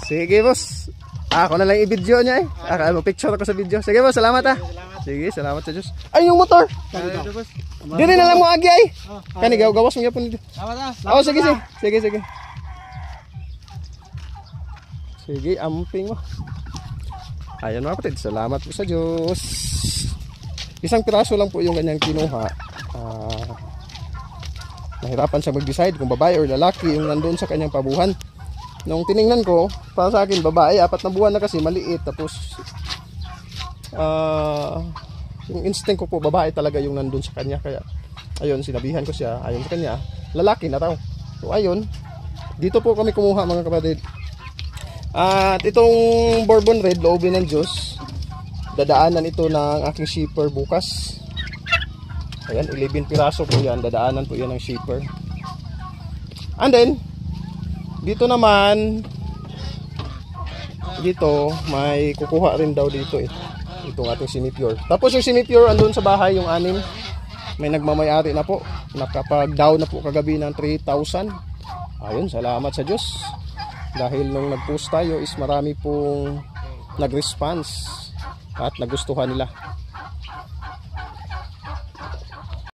Sige boss. Ako na lang i-video niya eh. Picture ako sa video. Sige boss, salamat ah. Sige, salamat sa Diyos. Ay, yung motor. Dili na lang mo agi ay. Kani gawas mo gyapon dito. Oh, sige. Sige, amping mo. Ayan mga kapatid, salamat po sa Diyos. Isang piraso lang po yung kanyang kinuha. Nahirapan siya mag-decide kung babae or lalaki yung nandoon sa kanyang pabuhan. Nung tiningnan ko, para sa akin babae, 4 na buwan na kasi maliit. Tapos yung instinct ko po, babae talaga yung nandun sa kanya. Kaya ayun, sinabihan ko siya, ayun sa kanya, lalaki na raw. So ayun, dito po kami kumuha mga kapatid. At itong Bourbon Red, loobin ng Diyos, dadaanan ito ng aking shipper bukas. Ayan, 11 piraso po yan, dadaanan po yan ng shipper. And then dito naman, dito may kukuha rin daw dito eh, itong ating Semi-Pure. Tapos yung Semi-Pure andun sa bahay, yung 6, may nagmamayari na po, nakapag-down na po kagabi ng 3,000. Ayun, salamat sa Diyos. Dahil nung nag-post tayo is marami pong nag-response at nagustuhan nila.